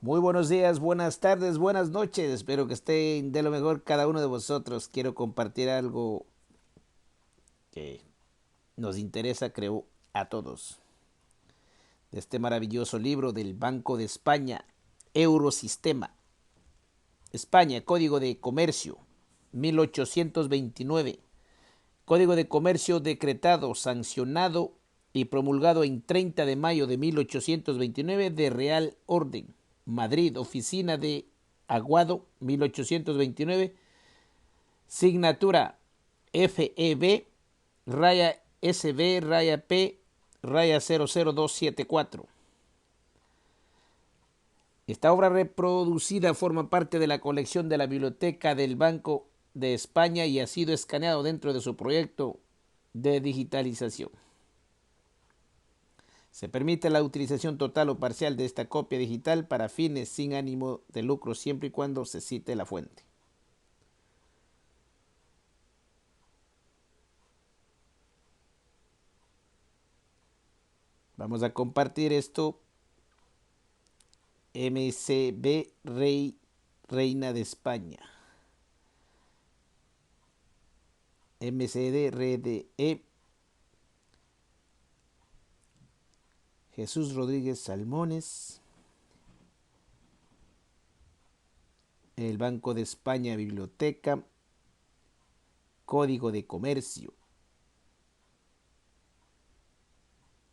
Muy buenos días, buenas tardes, buenas noches. Espero que estén de lo mejor cada uno de vosotros. Quiero compartir algo que nos interesa, creo, a todos. De este maravilloso libro del Banco de España, Eurosistema. España, Código de Comercio, 1829. Código de Comercio decretado, sancionado y promulgado en 30 de mayo de 1829 de Real Orden. Madrid, Oficina de Aguado, 1829. Signatura FEB, raya SB, raya P, raya 00274. Esta obra reproducida forma parte de la colección de la Biblioteca del Banco de España y ha sido escaneado dentro de su proyecto de digitalización. Se permite la utilización total o parcial de esta copia digital para fines sin ánimo de lucro siempre y cuando se cite la fuente. Vamos a compartir esto. MCB Reina de España. MCD RDE Jesús Rodríguez Salmones. El Banco de España Biblioteca. Código de Comercio.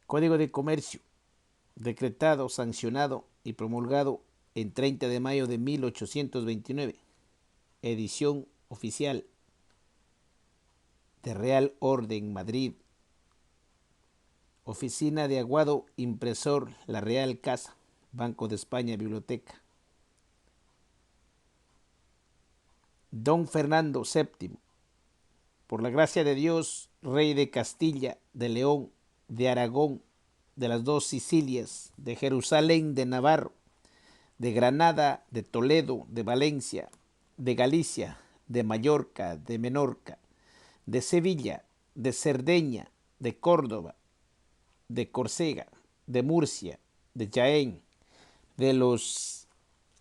Código de Comercio. Decretado, sancionado y promulgado en 30 de mayo de 1829. Edición oficial de Real Orden, Madrid. Oficina de Aguado, impresor, La Real Casa, Banco de España, Biblioteca. Don Fernando VII, por la gracia de Dios, rey de Castilla, de León, de Aragón, de las dos Sicilias, de Jerusalén, de Navarro, de Granada, de Toledo, de Valencia, de Galicia, de Mallorca, de Menorca, de Sevilla, de Cerdeña, de Córdoba, de Córcega, de Murcia, de Jaén, de los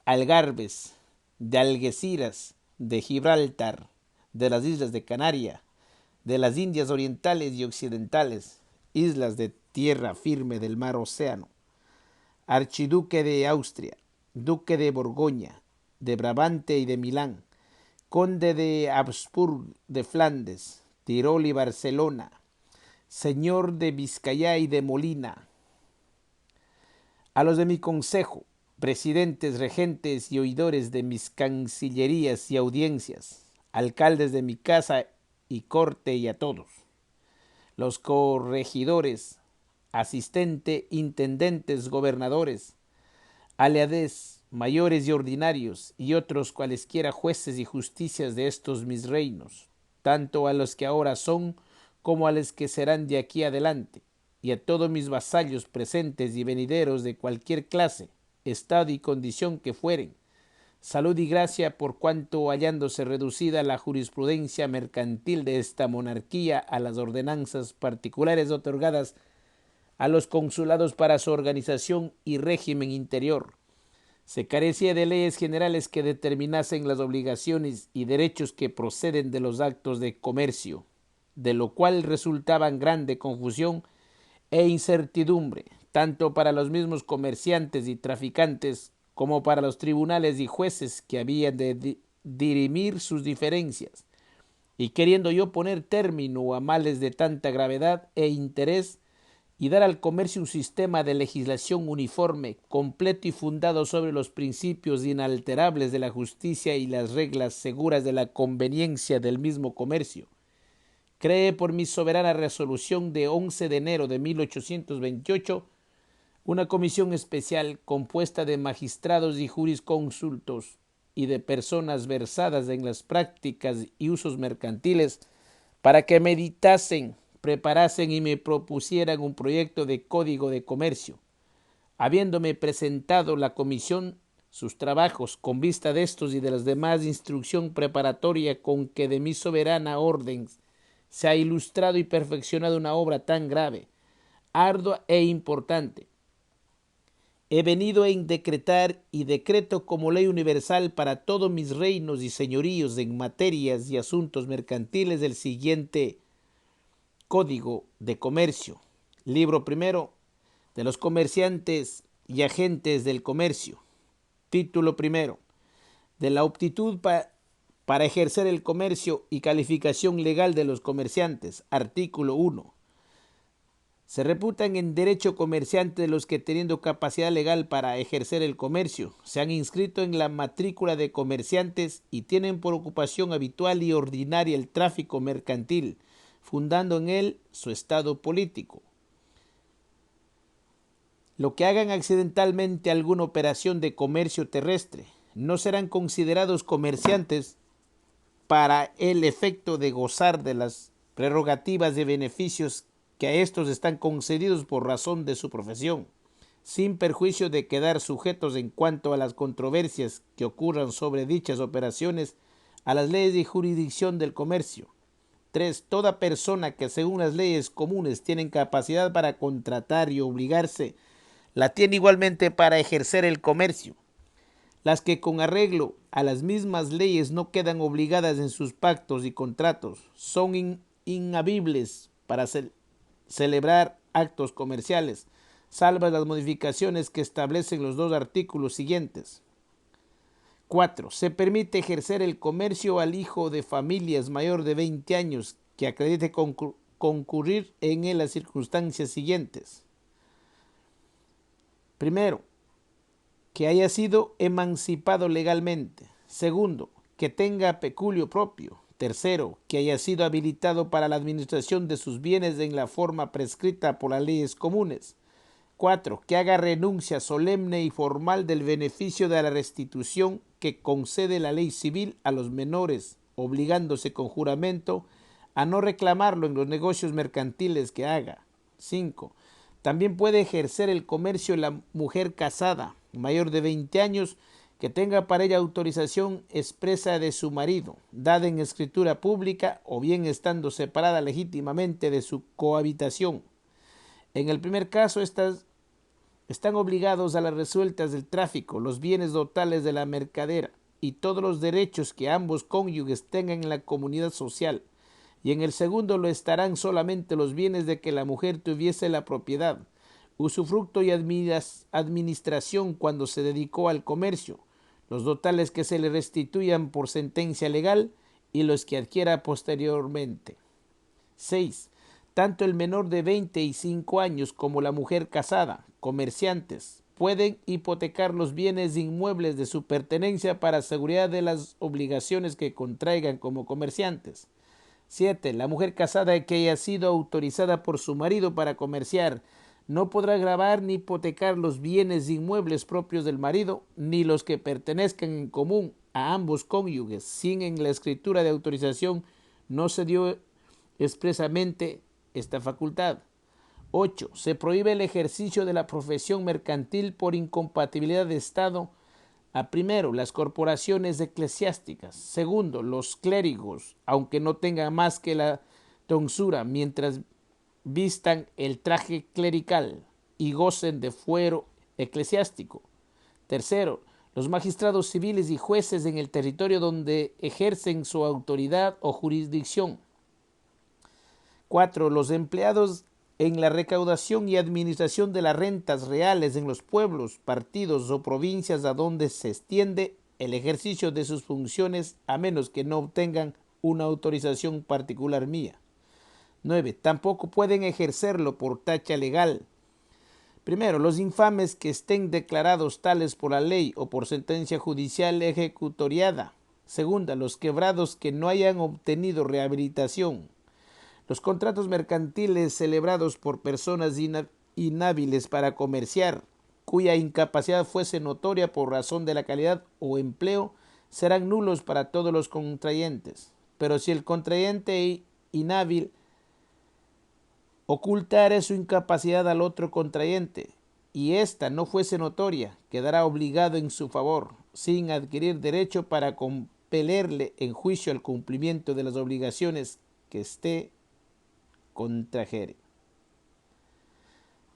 Algarbes, de Algeciras, de Gibraltar, de las islas de Canarias, de las Indias orientales y occidentales, islas de tierra firme del mar Océano, archiduque de Austria, duque de Borgoña, de Brabante y de Milán, conde de Habsburg de Flandes, Tirol y Barcelona, señor de Vizcaya y de Molina, a los de mi consejo, presidentes, regentes y oidores de mis cancillerías y audiencias, alcaldes de mi casa y corte y a todos, los corregidores, asistente, intendentes, gobernadores, aliades, mayores y ordinarios, y otros cualesquiera jueces y justicias de estos mis reinos, tanto a los que ahora son como a los que serán de aquí adelante, y a todos mis vasallos presentes y venideros de cualquier clase, estado y condición que fueren, salud y gracia por cuanto hallándose reducida la jurisprudencia mercantil de esta monarquía a las ordenanzas particulares otorgadas a los consulados para su organización y régimen interior, se carecía de leyes generales que determinasen las obligaciones y derechos que proceden de los actos de comercio, de lo cual resultaban grande confusión e incertidumbre, tanto para los mismos comerciantes y traficantes como para los tribunales y jueces que habían de dirimir sus diferencias. Y queriendo yo poner término a males de tanta gravedad e interés, y dar al comercio un sistema de legislación uniforme, completo y fundado sobre los principios inalterables de la justicia y las reglas seguras de la conveniencia del mismo comercio. Cree por mi soberana resolución de 11 de enero de 1828 una comisión especial compuesta de magistrados y jurisconsultos y de personas versadas en las prácticas y usos mercantiles para que meditasen, preparasen y me propusieran un proyecto de código de comercio. Habiéndome presentado la comisión sus trabajos con vista de estos y de las demás instrucción preparatoria con que de mi soberana orden se ha ilustrado y perfeccionado una obra tan grave, ardua e importante, he venido en decretar y decreto como ley universal para todos mis reinos y señoríos en materias y asuntos mercantiles el siguiente Código de Comercio. Libro primero de los comerciantes y agentes del comercio. Título primero de la aptitud para ejercer el comercio y calificación legal de los comerciantes. Artículo 1. Se reputan en derecho comerciantes los que teniendo capacidad legal para ejercer el comercio, se han inscrito en la matrícula de comerciantes y tienen por ocupación habitual y ordinaria el tráfico mercantil, fundando en él su estado político. Lo que hagan accidentalmente alguna operación de comercio terrestre no serán considerados comerciantes para el efecto de gozar de las prerrogativas de beneficios que a estos están concedidos por razón de su profesión, sin perjuicio de quedar sujetos en cuanto a las controversias que ocurran sobre dichas operaciones a las leyes de jurisdicción del comercio. 3. Toda persona que según las leyes comunes tienen capacidad para contratar y obligarse, la tiene igualmente para ejercer el comercio. Las que con arreglo a las mismas leyes no quedan obligadas en sus pactos y contratos son inhabibles para celebrar actos comerciales, salvo las modificaciones que establecen los dos artículos siguientes. 4. Se permite ejercer el comercio al hijo de familias mayor de 20 años que acredite concurrir en él las circunstancias siguientes. Primero, que haya sido emancipado legalmente. Segundo, que tenga peculio propio. Tercero, que haya sido habilitado para la administración de sus bienes en la forma prescrita por las leyes comunes. 4. Que haga renuncia solemne y formal del beneficio de la restitución que concede la ley civil a los menores, obligándose con juramento a no reclamarlo en los negocios mercantiles que haga. 5. También puede ejercer el comercio la mujer casada, mayor de 20 años, que tenga para ella autorización expresa de su marido, dada en escritura pública o bien estando separada legítimamente de su cohabitación. En el primer caso, estas están obligados a las resueltas del tráfico, los bienes totales de la mercadera y todos los derechos que ambos cónyuges tengan en la comunidad social. Y en el segundo lo estarán solamente los bienes de que la mujer tuviese la propiedad, usufructo y administración cuando se dedicó al comercio, los totales que se le restituyan por sentencia legal y los que adquiera posteriormente. 6. Tanto el menor de 25 años como la mujer casada, comerciantes, pueden hipotecar los bienes inmuebles de su pertenencia para seguridad de las obligaciones que contraigan como comerciantes. 7. La mujer casada que haya sido autorizada por su marido para comerciar no podrá gravar ni hipotecar los bienes inmuebles propios del marido, ni los que pertenezcan en común a ambos cónyuges, sin en la escritura de autorización no se dio expresamente esta facultad. 8. Se prohíbe el ejercicio de la profesión mercantil por incompatibilidad de estado a primero, las corporaciones eclesiásticas. Segundo, los clérigos, aunque no tengan más que la tonsura, mientras vistan el traje clerical y gocen de fuero eclesiástico. Tercero, los magistrados civiles y jueces en el territorio donde ejercen su autoridad o jurisdicción. 4. Los empleados en la recaudación y administración de las rentas reales en los pueblos, partidos o provincias a donde se extiende el ejercicio de sus funciones a menos que no obtengan una autorización particular mía. 9. Tampoco pueden ejercerlo por tacha legal. Primero, los infames que estén declarados tales por la ley o por sentencia judicial ejecutoriada. Segunda, los quebrados que no hayan obtenido rehabilitación. Los contratos mercantiles celebrados por personas inhábiles para comerciar, cuya incapacidad fuese notoria por razón de la calidad o empleo, serán nulos para todos los contrayentes. Pero si el contrayente inhábil ocultare su incapacidad al otro contrayente y ésta no fuese notoria, quedará obligado en su favor, sin adquirir derecho para compelerle en juicio al cumplimiento de las obligaciones que esté contrajere.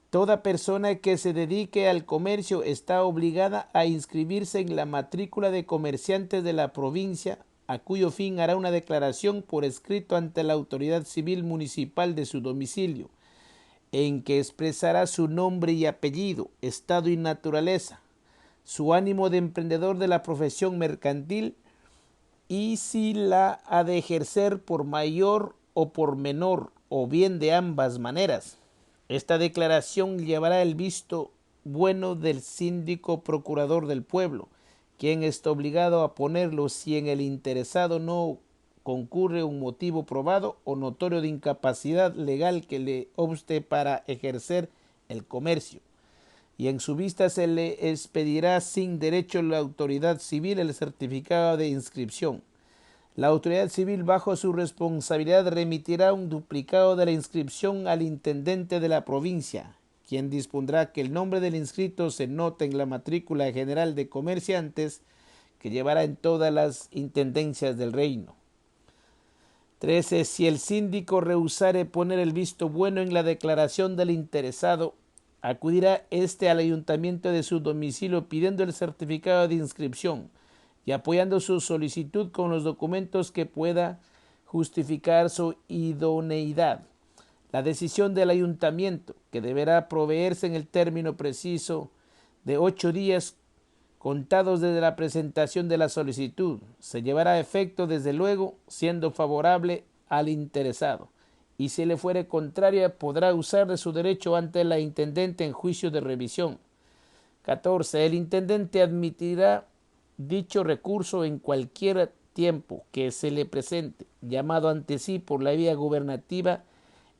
Toda persona que se dedique al comercio está obligada a inscribirse en la matrícula de comerciantes de la provincia, a cuyo fin hará una declaración por escrito ante la autoridad civil municipal de su domicilio, en que expresará su nombre y apellido, estado y naturaleza, su ánimo de emprendedor de la profesión mercantil y si la ha de ejercer por mayor o por menor, o bien de ambas maneras. Esta declaración llevará el visto bueno del síndico procurador del pueblo, quien está obligado a ponerlo si en el interesado no concurre un motivo probado o notorio de incapacidad legal que le obste para ejercer el comercio, y en su vista se le expedirá sin derecho a la autoridad civil el certificado de inscripción. La autoridad civil, bajo su responsabilidad, remitirá un duplicado de la inscripción al intendente de la provincia, quien dispondrá que el nombre del inscrito se note en la matrícula general de comerciantes que llevará en todas las intendencias del reino. 13. Si el síndico rehusare poner el visto bueno en la declaración del interesado, acudirá éste al ayuntamiento de su domicilio pidiendo el certificado de inscripción y apoyando su solicitud con los documentos que pueda justificar su idoneidad. La decisión del ayuntamiento, que deberá proveerse en el término preciso de 8 días contados desde la presentación de la solicitud, se llevará a efecto desde luego siendo favorable al interesado, y si le fuere contraria podrá usar de su derecho ante la intendente en juicio de revisión. 14. El intendente admitirá dicho recurso en cualquier tiempo que se le presente, llamado ante sí por la vía gubernativa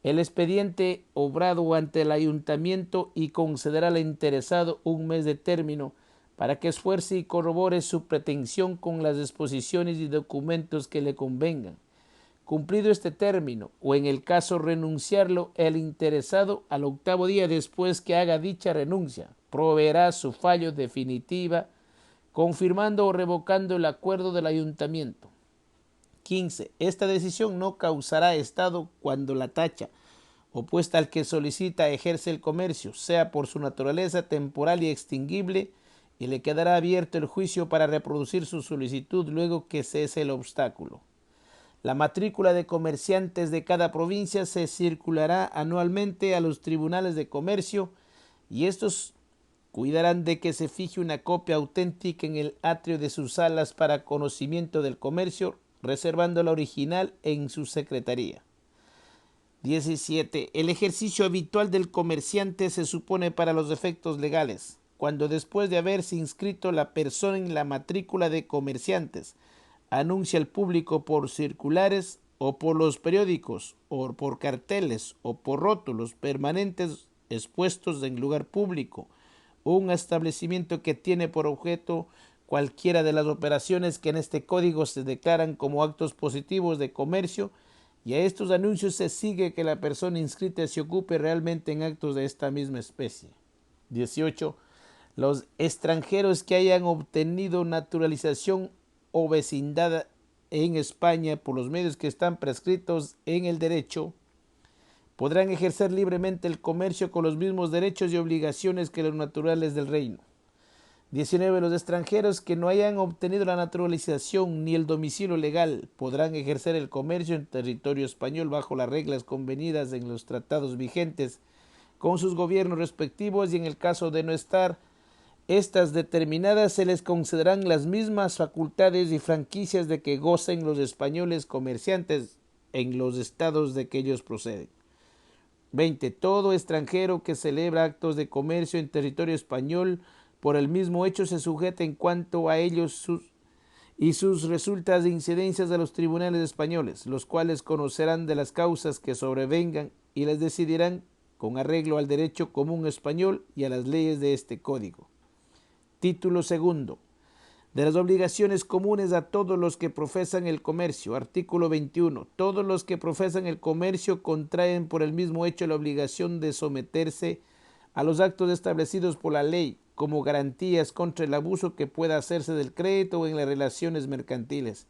el expediente obrado ante el ayuntamiento, y concederá al interesado un mes de término para que esfuerce y corrobore su pretensión con las disposiciones y documentos que le convengan. Cumplido este término, o en el caso renunciarlo, el interesado al 8º día después que haga dicha renuncia, proveerá su fallo definitiva, confirmando o revocando el acuerdo del ayuntamiento. 15. Esta decisión no causará estado cuando la tacha opuesta al que solicita ejerce el comercio, sea por su naturaleza temporal y extinguible, y le quedará abierto el juicio para reproducir su solicitud luego que cese el obstáculo. La matrícula de comerciantes de cada provincia se circulará anualmente a los tribunales de comercio, y estos cuidarán de que se fije una copia auténtica en el atrio de sus salas para conocimiento del comercio, reservando la original en su secretaría. 17. El ejercicio habitual del comerciante se supone para los efectos legales, cuando después de haberse inscrito la persona en la matrícula de comerciantes, anuncia al público por circulares o por los periódicos, o por carteles o por rótulos permanentes expuestos en lugar público, un establecimiento que tiene por objeto cualquiera de las operaciones que en este código se declaran como actos positivos de comercio, y a estos anuncios se sigue que la persona inscrita se ocupe realmente en actos de esta misma especie. 18. Los extranjeros que hayan obtenido naturalización o vecindad en España por los medios que están prescritos en el derecho podrán ejercer libremente el comercio con los mismos derechos y obligaciones que los naturales del reino. 19. Los extranjeros que no hayan obtenido la naturalización ni el domicilio legal podrán ejercer el comercio en territorio español bajo las reglas convenidas en los tratados vigentes con sus gobiernos respectivos, y en el caso de no estar estas determinadas se les concederán las mismas facultades y franquicias de que gocen los españoles comerciantes en los estados de que ellos proceden. 20. Todo extranjero que celebra actos de comercio en territorio español por el mismo hecho se sujeta en cuanto a ellos sus resultas de incidencias a los tribunales españoles, los cuales conocerán de las causas que sobrevengan y las decidirán con arreglo al derecho común español y a las leyes de este código. Título segundo. De las obligaciones comunes a todos los que profesan el comercio. Artículo 21. Todos los que profesan el comercio contraen por el mismo hecho la obligación de someterse a los actos establecidos por la ley como garantías contra el abuso que pueda hacerse del crédito o en las relaciones mercantiles.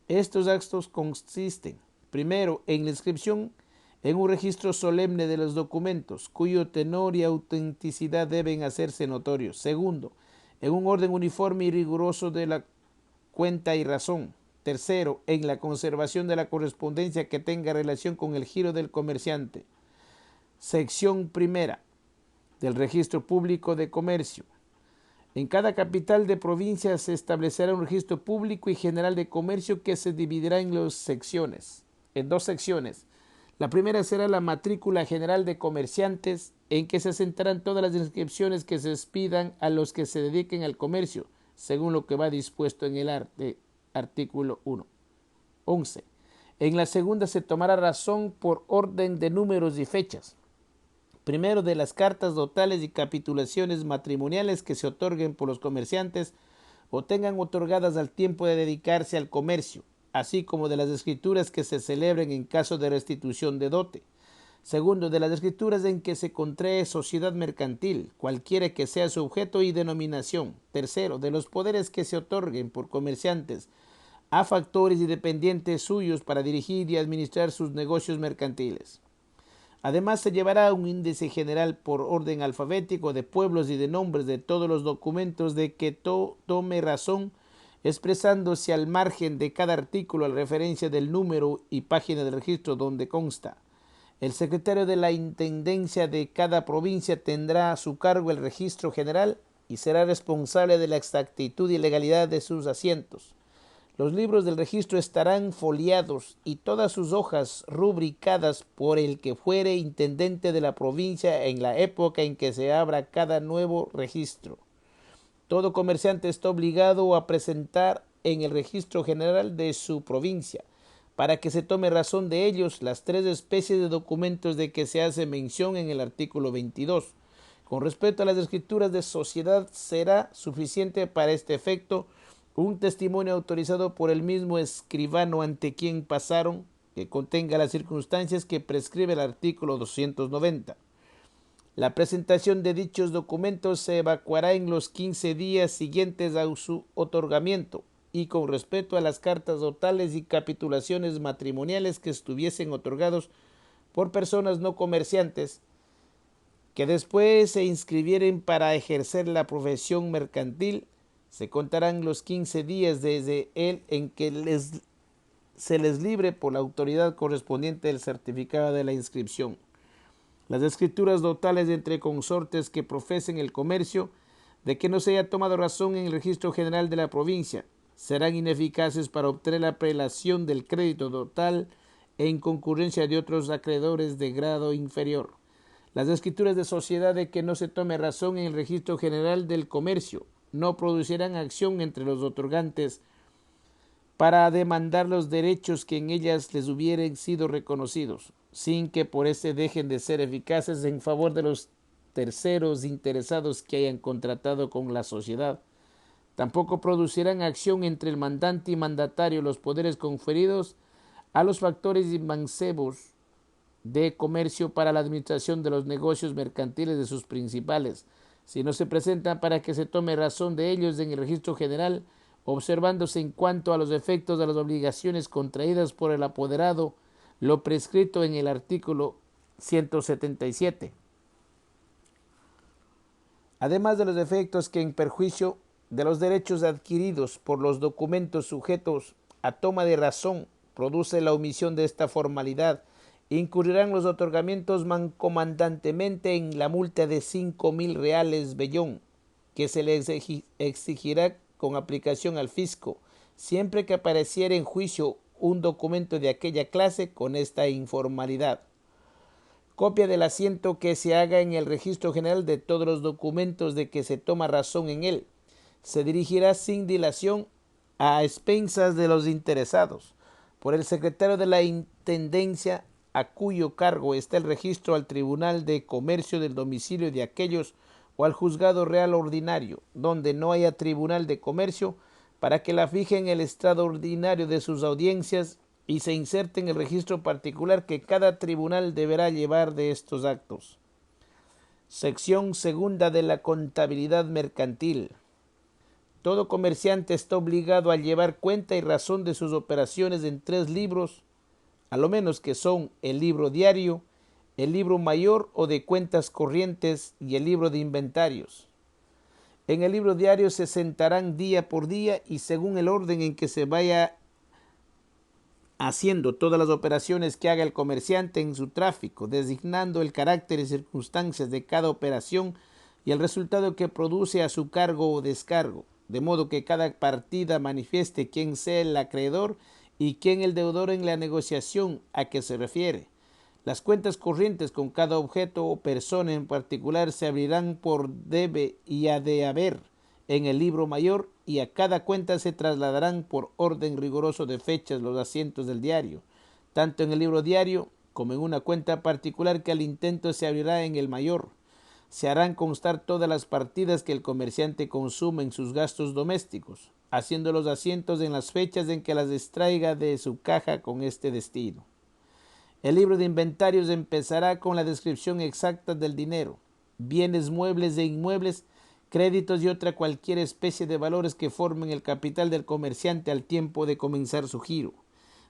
Estos actos consisten, primero, en la inscripción en un registro solemne de los documentos, cuyo tenor y autenticidad deben hacerse notorios. Segundo, en un orden uniforme y riguroso de la cuenta y razón. Tercero, en la conservación de la correspondencia que tenga relación con el giro del comerciante. Sección primera del Registro Público de Comercio. En cada capital de provincia se establecerá un registro público y general de comercio que se dividirá en dos secciones. La primera será la matrícula general de comerciantes, en que se asentarán todas las inscripciones que se expidan a los que se dediquen al comercio, según lo que va dispuesto en el artículo 1. 11. En la segunda se tomará razón por orden de números y fechas. Primero, de las cartas dotales y capitulaciones matrimoniales que se otorguen por los comerciantes o tengan otorgadas al tiempo de dedicarse al comercio, así como de las escrituras que se celebren en caso de restitución de dote. Segundo, de las escrituras en que se contrae sociedad mercantil, cualquiera que sea su objeto y denominación. Tercero, de los poderes que se otorguen por comerciantes a factores y dependientes suyos para dirigir y administrar sus negocios mercantiles. Además, se llevará un índice general por orden alfabético de pueblos y de nombres de todos los documentos de que tome razón, expresándose al margen de cada artículo la referencia del número y página del registro donde consta. El secretario de la Intendencia de cada provincia tendrá a su cargo el registro general y será responsable de la exactitud y legalidad de sus asientos. Los libros del registro estarán foliados y todas sus hojas rubricadas por el que fuere intendente de la provincia en la época en que se abra cada nuevo registro. Todo comerciante está obligado a presentar en el registro general de su provincia, para que se tome razón de ellos, las 3 especies de documentos de que se hace mención en el artículo 22. Con respecto a las escrituras de sociedad, será suficiente para este efecto un testimonio autorizado por el mismo escribano ante quien pasaron, que contenga las circunstancias que prescribe el artículo 290. La presentación de dichos documentos se evacuará en los 15 días siguientes a su otorgamiento y con respecto a las cartas dotales y capitulaciones matrimoniales que estuviesen otorgados por personas no comerciantes, que después se inscribieren para ejercer la profesión mercantil, se contarán los 15 días desde el en que se les libre por la autoridad correspondiente el certificado de la inscripción. Las escrituras dotales entre consortes que profesen el comercio, de que no se haya tomado razón en el registro general de la provincia, serán ineficaces para obtener la prelación del crédito total en concurrencia de otros acreedores de grado inferior. Las escrituras de sociedad de que no se tome razón en el registro general del comercio no producirán acción entre los otorgantes para demandar los derechos que en ellas les hubieran sido reconocidos, sin que por este dejen de ser eficaces en favor de los terceros interesados que hayan contratado con la sociedad. Tampoco producirán acción entre el mandante y mandatario los poderes conferidos a los factores y mancebos de comercio para la administración de los negocios mercantiles de sus principales, si no se presentan para que se tome razón de ellos en el registro general, observándose en cuanto a los efectos de las obligaciones contraídas por el apoderado lo prescrito en el artículo 177. Además de los efectos que en perjuicio de los derechos adquiridos por los documentos sujetos a toma de razón produce la omisión de esta formalidad, incurrirán los otorgamientos mancomandantemente en la multa de 5.000 reales vellón, que se le exigirá con aplicación al fisco, siempre que apareciera en juicio un documento de aquella clase con esta informalidad. Copia del asiento que se haga en el registro general de todos los documentos de que se toma razón en él. Se dirigirá sin dilación a expensas de los interesados por el secretario de la Intendencia, a cuyo cargo está el registro, al Tribunal de Comercio del domicilio de aquellos o al Juzgado Real Ordinario, donde no haya Tribunal de Comercio, para que la fije en el estrado ordinario de sus audiencias y se inserte en el registro particular que cada tribunal deberá llevar de estos actos. Sección segunda de la contabilidad mercantil. Todo comerciante está obligado a llevar cuenta y razón de sus operaciones en 3 libros a lo menos que son el libro diario, el libro mayor o de cuentas corrientes y el libro de inventarios. En el libro diario se sentarán día por día y según el orden en que se vaya haciendo todas las operaciones que haga el comerciante en su tráfico, designando el carácter y circunstancias de cada operación y el resultado que produce a su cargo o descargo, de modo que cada partida manifieste quién sea el acreedor y quién el deudor en la negociación a que se refiere. Las cuentas corrientes con cada objeto o persona en particular se abrirán por debe y ha de haber en el libro mayor y a cada cuenta se trasladarán por orden riguroso de fechas los asientos del diario, tanto en el libro diario como en una cuenta particular que al intento se abrirá en el mayor. Se harán constar todas las partidas que el comerciante consume en sus gastos domésticos, haciendo los asientos en las fechas en que las extraiga de su caja con este destino. El libro de inventarios empezará con la descripción exacta del dinero, bienes muebles e inmuebles, créditos y otra cualquier especie de valores que formen el capital del comerciante al tiempo de comenzar su giro.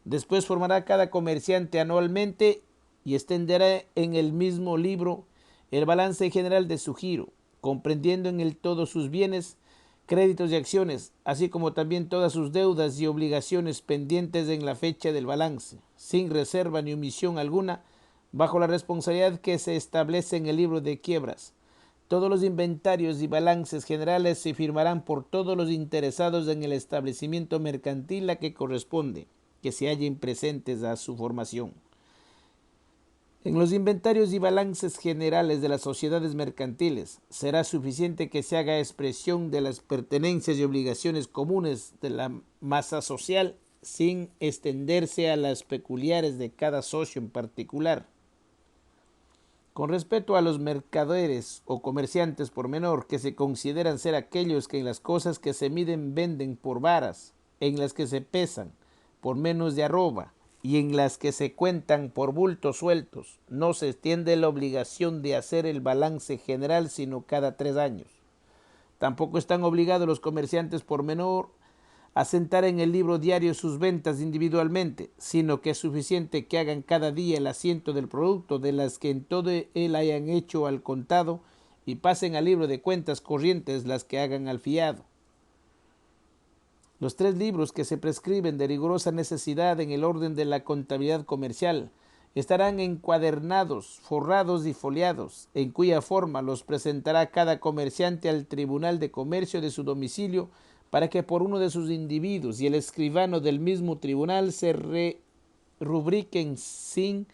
Después formará cada comerciante anualmente y extenderá en el mismo libro el balance general de su giro, comprendiendo en él todos sus bienes, créditos y acciones, así como también todas sus deudas y obligaciones pendientes en la fecha del balance, sin reserva ni omisión alguna, bajo la responsabilidad que se establece en el libro de quiebras. Todos los inventarios y balances generales se firmarán por todos los interesados en el establecimiento mercantil a que corresponde, que se hallen presentes a su formación. En los inventarios y balances generales de las sociedades mercantiles será suficiente que se haga expresión de las pertenencias y obligaciones comunes de la masa social sin extenderse a las peculiares de cada socio en particular. Con respecto a los mercaderes o comerciantes por menor, que se consideran ser aquellos que en las cosas que se miden venden por varas, en las que se pesan por menos de arroba, y en las que se cuentan por bultos sueltos, no se extiende la obligación de hacer el balance general sino cada 3 años. Tampoco están obligados los comerciantes por menor a sentar en el libro diario sus ventas individualmente, sino que es suficiente que hagan cada día el asiento del producto de las que en todo él hayan hecho al contado y pasen al libro de cuentas corrientes las que hagan al fiado. Los 3 libros que se prescriben de rigurosa necesidad en el orden de la contabilidad comercial estarán encuadernados, forrados y foliados, en cuya forma los presentará cada comerciante al Tribunal de Comercio de su domicilio para que por uno de sus individuos y el escribano del mismo tribunal se rubriquen sin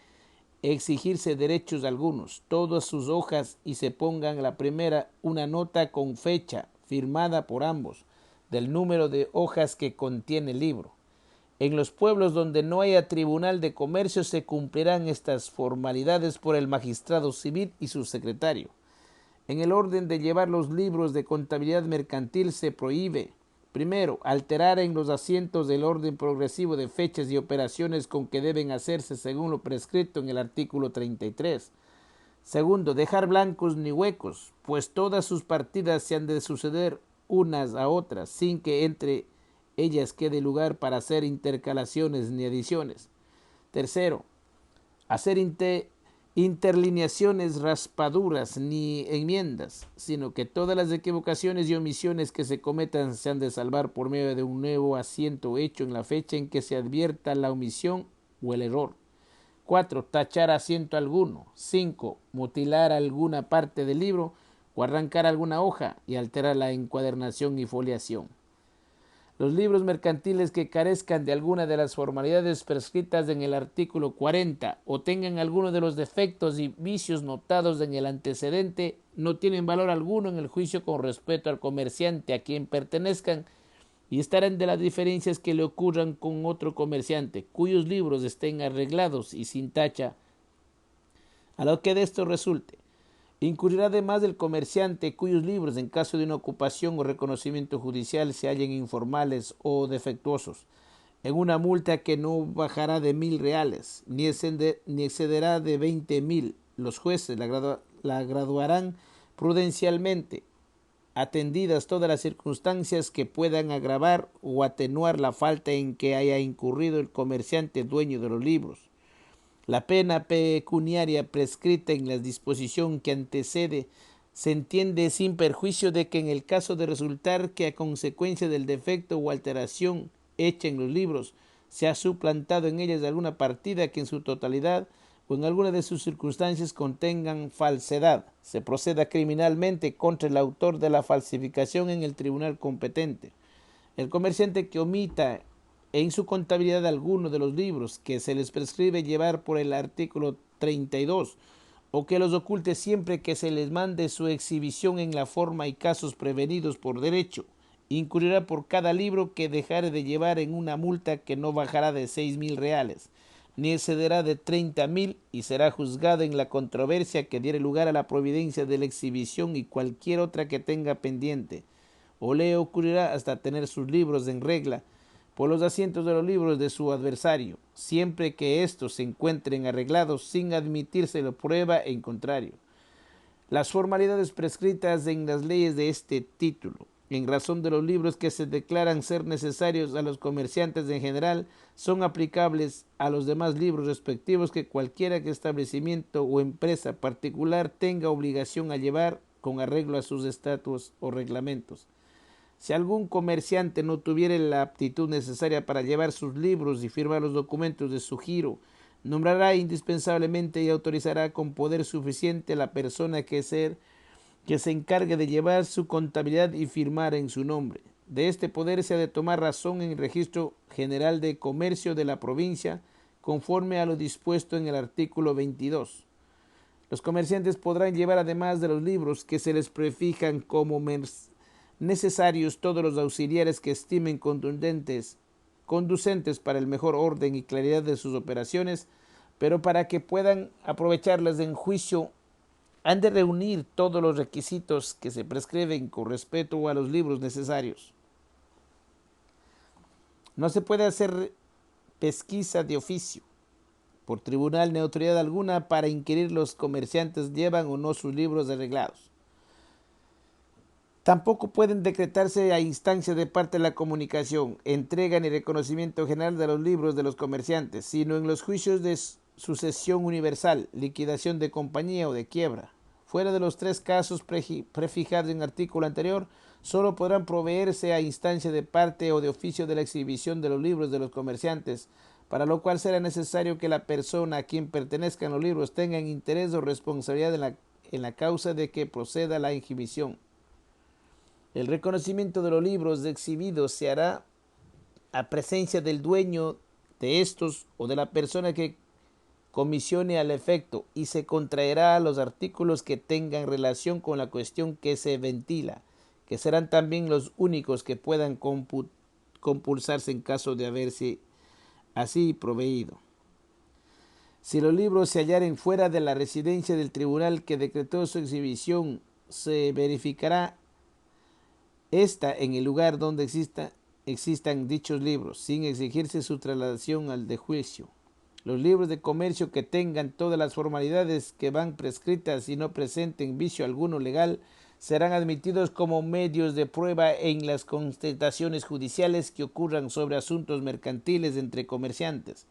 exigirse derechos algunos todas sus hojas y se pongan la primera una nota con fecha firmada por ambos del número de hojas que contiene el libro. En los pueblos donde no haya tribunal de comercio se cumplirán estas formalidades por el magistrado civil y su secretario. En el orden de llevar los libros de contabilidad mercantil se prohíbe, primero, alterar en los asientos del orden progresivo de fechas y operaciones con que deben hacerse según lo prescrito en el artículo 33. Segundo, dejar blancos ni huecos, pues todas sus partidas se han de suceder unas a otras, sin que entre ellas quede lugar para hacer intercalaciones ni adiciones. Tercero, hacer interlineaciones, raspaduras ni enmiendas, sino que todas las equivocaciones y omisiones que se cometan se han de salvar por medio de un nuevo asiento hecho en la fecha en que se advierta la omisión o el error. 4. Tachar asiento alguno. 5. Mutilar alguna parte del libro o arrancar alguna hoja y alterar la encuadernación y foliación. Los libros mercantiles que carezcan de alguna de las formalidades prescritas en el artículo 40 o tengan alguno de los defectos y vicios notados en el antecedente no tienen valor alguno en el juicio con respecto al comerciante a quien pertenezcan y estarán de las diferencias que le ocurran con otro comerciante cuyos libros estén arreglados y sin tacha. A lo que de esto resulte, incurrirá además el comerciante cuyos libros, en caso de una ocupación o reconocimiento judicial, se hallen informales o defectuosos, en una multa que no bajará de 1,000 reales, ni excederá de 20,000. Los jueces la graduarán prudencialmente, atendidas todas las circunstancias que puedan agravar o atenuar la falta en que haya incurrido el comerciante dueño de los libros. La pena pecuniaria prescrita en la disposición que antecede se entiende sin perjuicio de que en el caso de resultar que a consecuencia del defecto o alteración hecha en los libros se ha suplantado en ellas alguna partida que en su totalidad o en alguna de sus circunstancias contengan falsedad, se proceda criminalmente contra el autor de la falsificación en el tribunal competente. El comerciante que omita en su contabilidad alguno de los libros que se les prescribe llevar por el artículo 32 o que los oculte siempre que se les mande su exhibición en la forma y casos prevenidos por derecho, incurrirá por cada libro que dejare de llevar en una multa que no bajará de 6.000 reales, ni excederá de 30.000 y será juzgado en la controversia que diere lugar a la providencia de la exhibición y cualquier otra que tenga pendiente, o le ocurrirá hasta tener sus libros en regla por los asientos de los libros de su adversario, siempre que éstos se encuentren arreglados sin admitírselo prueba en contrario. Las formalidades prescritas en las leyes de este título, en razón de los libros que se declaran ser necesarios a los comerciantes en general, son aplicables a los demás libros respectivos que cualquiera que establecimiento o empresa particular tenga obligación a llevar con arreglo a sus estatutos o reglamentos. Si algún comerciante no tuviere la aptitud necesaria para llevar sus libros y firmar los documentos de su giro, nombrará indispensablemente y autorizará con poder suficiente a la persona que se encargue de llevar su contabilidad y firmar en su nombre. De este poder se ha de tomar razón en el registro general de comercio de la provincia, conforme a lo dispuesto en el artículo 22. Los comerciantes podrán llevar, además de los libros que se les prefijan como necesarios, todos los auxiliares que estimen conducentes para el mejor orden y claridad de sus operaciones, pero para que puedan aprovecharlas en juicio han de reunir todos los requisitos que se prescriben con respecto a los libros necesarios. No se puede hacer pesquisa de oficio por tribunal ni autoridad alguna para inquirir los comerciantes llevan o no sus libros arreglados. Tampoco pueden decretarse a instancia de parte de la comunicación, entrega ni reconocimiento general de los libros de los comerciantes, sino en los juicios de sucesión universal, liquidación de compañía o de quiebra. Fuera de los 3 casos prefijados en el artículo anterior, solo podrán proveerse a instancia de parte o de oficio de la exhibición de los libros de los comerciantes, para lo cual será necesario que la persona a quien pertenezcan los libros tenga interés o responsabilidad en la causa de que proceda la exhibición. El reconocimiento de los libros exhibidos se hará a presencia del dueño de estos o de la persona que comisione al efecto y se contraerá a los artículos que tengan relación con la cuestión que se ventila, que serán también los únicos que puedan compulsarse en caso de haberse así proveído. Si los libros se hallaren fuera de la residencia del tribunal que decretó su exhibición, se verificará esta en el lugar donde existan dichos libros, sin exigirse su trasladación al de juicio. Los libros de comercio que tengan todas las formalidades que van prescritas y no presenten vicio alguno legal, serán admitidos como medios de prueba en las contestaciones judiciales que ocurran sobre asuntos mercantiles entre comerciantes.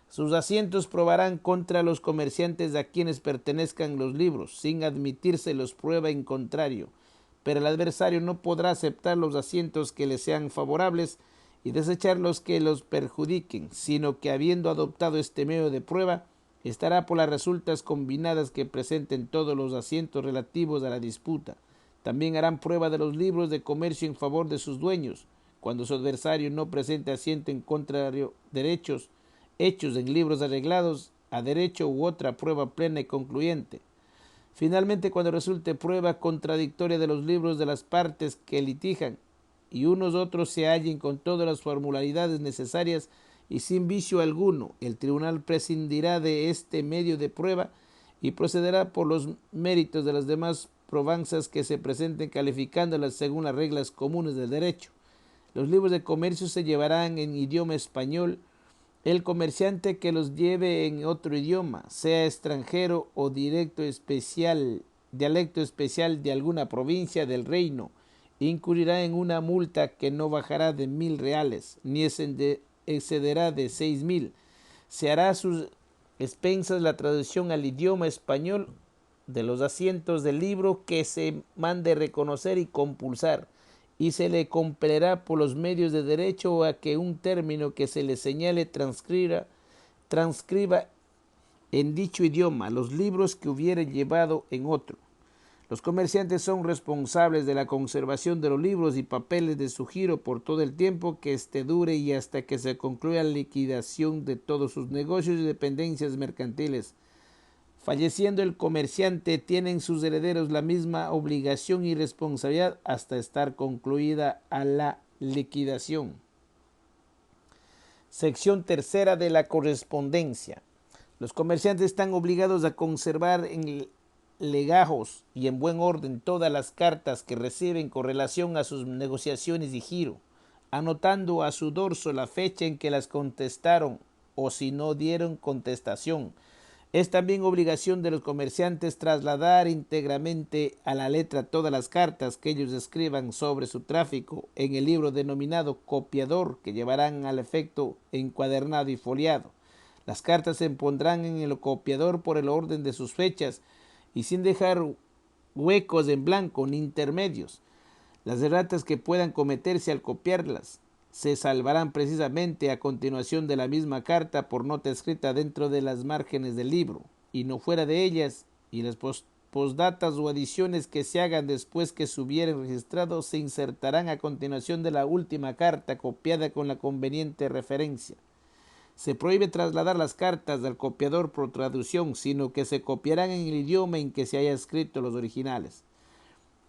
Sus asientos probarán contra los comerciantes a quienes pertenezcan los libros, sin admitírselos prueba en contrario, pero el adversario no podrá aceptar los asientos que le sean favorables y desechar los que los perjudiquen, sino que habiendo adoptado este medio de prueba, estará por las resultas combinadas que presenten todos los asientos relativos a la disputa. También harán prueba de los libros de comercio en favor de sus dueños, cuando su adversario no presente asiento en contrario derechos hechos en libros arreglados a derecho u otra prueba plena y concluyente. Finalmente, cuando resulte prueba contradictoria de los libros de las partes que litigan y unos otros se hallen con todas las formularidades necesarias y sin vicio alguno, el tribunal prescindirá de este medio de prueba y procederá por los méritos de las demás probanzas que se presenten, calificándolas según las reglas comunes del derecho. Los libros de comercio se llevarán en idioma español. El comerciante que los lleve en otro idioma, sea extranjero o dialecto especial de alguna provincia del reino, incurrirá en una multa que no bajará de 1.000 reales, ni excederá de 6.000. Se hará expensas la traducción al idioma español de los asientos del libro que se mande reconocer y compulsar, y se le compelirá por los medios de derecho a que un término que se le señale transcriba en dicho idioma los libros que hubiere llevado en otro. Los comerciantes son responsables de la conservación de los libros y papeles de su giro por todo el tiempo que éste dure y hasta que se concluya la liquidación de todos sus negocios y dependencias mercantiles. Falleciendo el comerciante, tienen sus herederos la misma obligación y responsabilidad hasta estar concluida a la liquidación. Sección tercera de la correspondencia. Los comerciantes están obligados a conservar en legajos y en buen orden todas las cartas que reciben con relación a sus negociaciones y giro, anotando a su dorso la fecha en que las contestaron o si no dieron contestación. Es también obligación de los comerciantes trasladar íntegramente a la letra todas las cartas que ellos escriban sobre su tráfico en el libro denominado copiador, que llevarán al efecto encuadernado y foliado. Las cartas se pondrán en el copiador por el orden de sus fechas y sin dejar huecos en blanco ni intermedios. Las erratas que puedan cometerse al copiarlas se salvarán precisamente a continuación de la misma carta por nota escrita dentro de las márgenes del libro, y no fuera de ellas, y las postdatas o adiciones que se hagan después que se hubieren registrado se insertarán a continuación de la última carta copiada con la conveniente referencia. Se prohíbe trasladar las cartas al copiador por traducción, sino que se copiarán en el idioma en que se haya escrito los originales.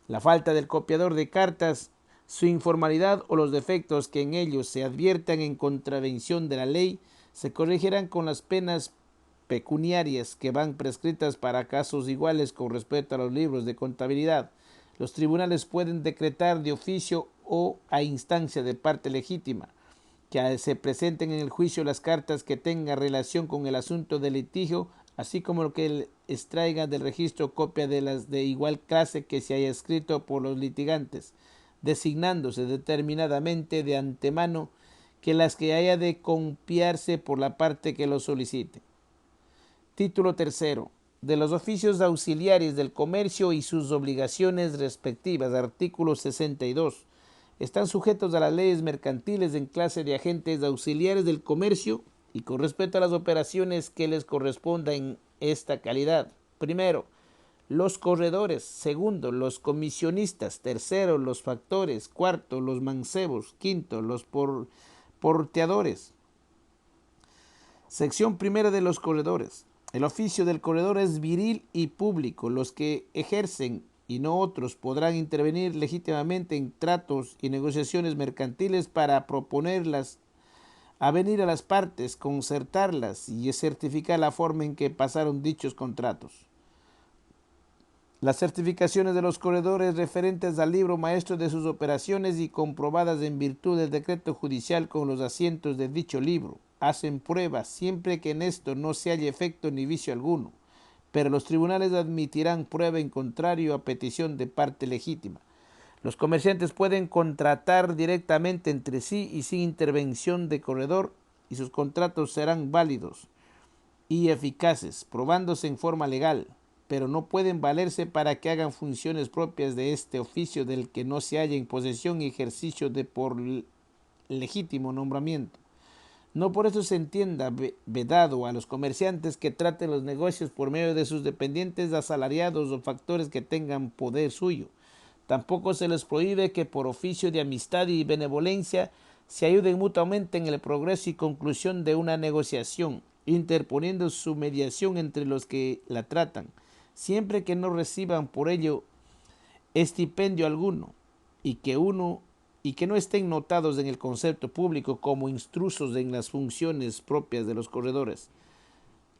La falta del copiador de cartas, su informalidad o los defectos que en ellos se adviertan en contravención de la ley se corregirán con las penas pecuniarias que van prescritas para casos iguales con respecto a los libros de contabilidad. Los tribunales pueden decretar de oficio o a instancia de parte legítima que se presenten en el juicio las cartas que tengan relación con el asunto del litigio, así como lo que extraiga del registro copia de las de igual clase que se haya escrito por los litigantes, designándose determinadamente de antemano que las que haya de copiarse por la parte que lo solicite. Título tercero. De los oficios auxiliares del comercio y sus obligaciones respectivas. Artículo 62. Están sujetos a las leyes mercantiles en clase de agentes auxiliares del comercio y con respecto a las operaciones que les corresponda en esta calidad. Primero, los corredores. Segundo, los comisionistas. Tercero, los factores. Cuarto, los mancebos. Quinto, los porteadores. Sección primera de los corredores. El oficio del corredor es viril y público. Los que ejercen y no otros podrán intervenir legítimamente en tratos y negociaciones mercantiles para proponerlas a venir a las partes, concertarlas y certificar la forma en que pasaron dichos contratos. Las certificaciones de los corredores referentes al libro maestro de sus operaciones y comprobadas en virtud del decreto judicial con los asientos de dicho libro hacen prueba siempre que en esto no se halle efecto ni vicio alguno, pero los tribunales admitirán prueba en contrario a petición de parte legítima. Los comerciantes pueden contratar directamente entre sí y sin intervención de corredor, y sus contratos serán válidos y eficaces, probándose en forma legal, pero no pueden valerse para que hagan funciones propias de este oficio del que no se halla en posesión y ejercicio de por legítimo nombramiento. No por eso se entienda vedado a los comerciantes que traten los negocios por medio de sus dependientes, asalariados o factores que tengan poder suyo. Tampoco se les prohíbe que por oficio de amistad y benevolencia se ayuden mutuamente en el progreso y conclusión de una negociación, interponiendo su mediación entre los que la tratan, siempre que no reciban por ello estipendio alguno, y que no estén notados en el concepto público como intrusos en las funciones propias de los corredores.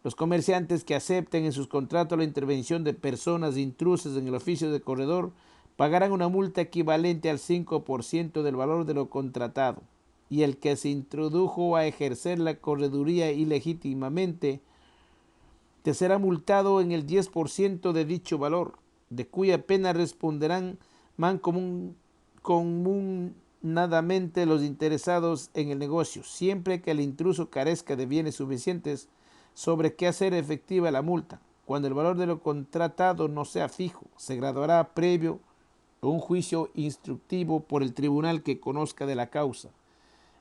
Los comerciantes que acepten en sus contratos la intervención de personas intrusas en el oficio de corredor pagarán una multa equivalente al 5% del valor de lo contratado, y el que se introdujo a ejercer la correduría ilegítimamente te será multado en el 10% de dicho valor, de cuya pena responderán mancomunadamente los interesados en el negocio, siempre que el intruso carezca de bienes suficientes sobre qué hacer efectiva la multa. Cuando el valor de lo contratado no sea fijo, se graduará previo a un juicio instructivo por el tribunal que conozca de la causa.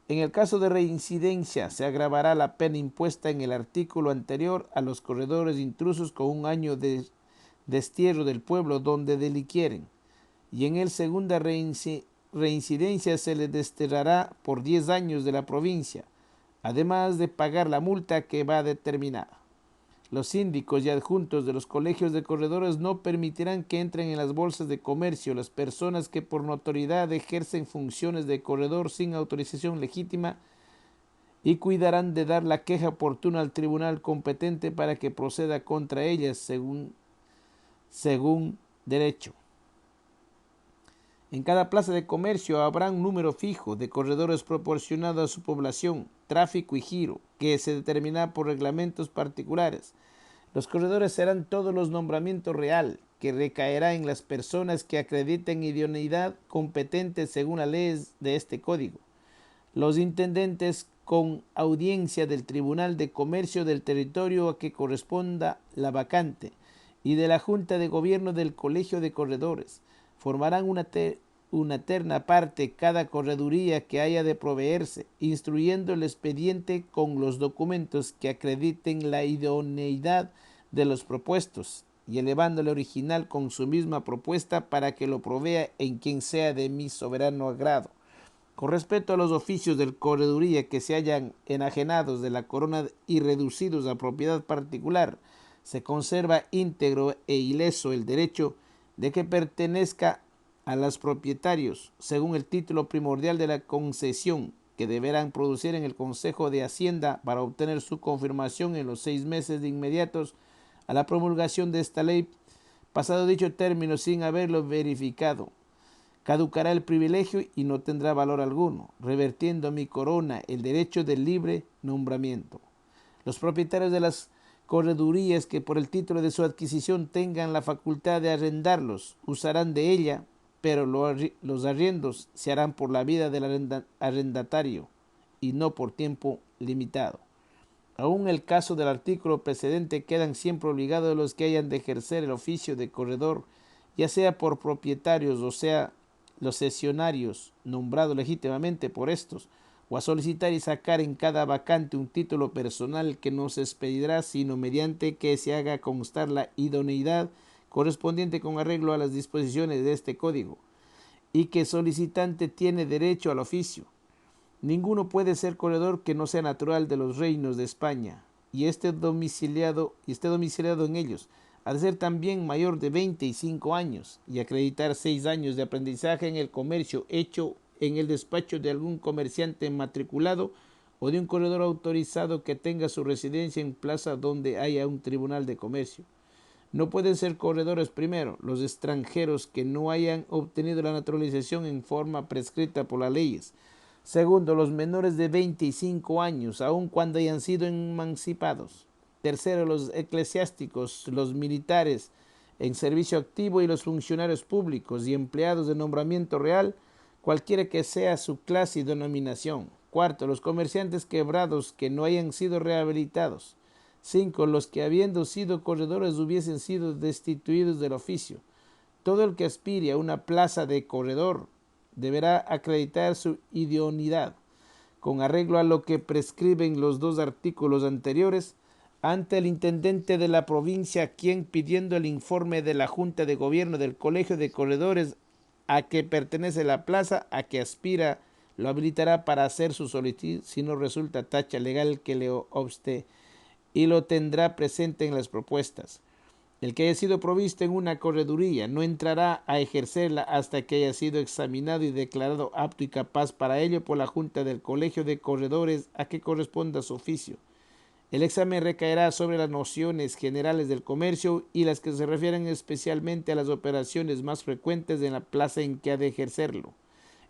En el caso de reincidencia, se agravará la pena impuesta en el artículo anterior a los corredores intrusos con 1 año de destierro del pueblo donde delinquieren, y en el segunda reincidencia se les desterrará por 10 años de la provincia, además de pagar la multa que va determinada. Los síndicos y adjuntos de los colegios de corredores no permitirán que entren en las bolsas de comercio las personas que por notoriedad ejercen funciones de corredor sin autorización legítima y cuidarán de dar la queja oportuna al tribunal competente para que proceda contra ellas según derecho. En cada plaza de comercio habrá un número fijo de corredores proporcionado a su población, tráfico y giro, que se determinará por reglamentos particulares. Los corredores serán todos los nombramientos real, que recaerá en las personas que acrediten idoneidad competente según las leyes de este código. Los intendentes con audiencia del Tribunal de Comercio del territorio a que corresponda la vacante y de la Junta de Gobierno del Colegio de Corredores formarán una terna parte cada correduría que haya de proveerse, instruyendo el expediente con los documentos que acrediten la idoneidad de los propuestos y elevando el original con su misma propuesta para que lo provea en quien sea de mi soberano agrado. Con respecto a los oficios del correduría que se hayan enajenados de la corona y reducidos a propiedad particular, se conserva íntegro e ileso el derecho de que pertenezca a los propietarios, según el título primordial de la concesión, que deberán producir en el Consejo de Hacienda para obtener su confirmación en los 6 meses de inmediatos a la promulgación de esta ley, pasado dicho término sin haberlo verificado. Caducará el privilegio y no tendrá valor alguno, revertiendo a mi corona el derecho del libre nombramiento. Los propietarios de las corredurías que por el título de su adquisición tengan la facultad de arrendarlos, usarán de ella, pero los arriendos se harán por la vida del arrendatario y no por tiempo limitado. Aún en el caso del artículo precedente quedan siempre obligados los que hayan de ejercer el oficio de corredor, ya sea por propietarios o sea los cesionarios nombrados legítimamente por estos, o a solicitar y sacar en cada vacante un título personal que no se expedirá sino mediante que se haga constar la idoneidad correspondiente con arreglo a las disposiciones de este código, y que solicitante tiene derecho al oficio. Ninguno puede ser corredor que no sea natural de los reinos de España y esté domiciliado en ellos, ha de ser también mayor de 25 años y acreditar 6 años de aprendizaje en el comercio hecho en el despacho de algún comerciante matriculado o de un corredor autorizado que tenga su residencia en plaza donde haya un tribunal de comercio. No pueden ser corredores primero los extranjeros que no hayan obtenido la naturalización en forma prescrita por las leyes. Segundo, los menores de 25 años, aun cuando hayan sido emancipados. Tercero, los eclesiásticos, los militares en servicio activo y los funcionarios públicos y empleados de nombramiento real, cualquiera que sea su clase y denominación. Cuarto, los comerciantes quebrados que no hayan sido rehabilitados. 5. Los que habiendo sido corredores hubiesen sido destituidos del oficio. Todo el que aspire a una plaza de corredor deberá acreditar su idoneidad, con arreglo a lo que prescriben los 2 artículos anteriores, ante el intendente de la provincia, quien pidiendo el informe de la Junta de Gobierno del Colegio de Corredores a que pertenece la plaza a que aspira, lo habilitará para hacer su solicitud si no resulta tacha legal que le obste y lo tendrá presente en las propuestas. El que haya sido provisto en una correduría no entrará a ejercerla hasta que haya sido examinado y declarado apto y capaz para ello por la Junta del Colegio de Corredores a que corresponda su oficio. El examen recaerá sobre las nociones generales del comercio y las que se refieren especialmente a las operaciones más frecuentes en la plaza en que ha de ejercerlo.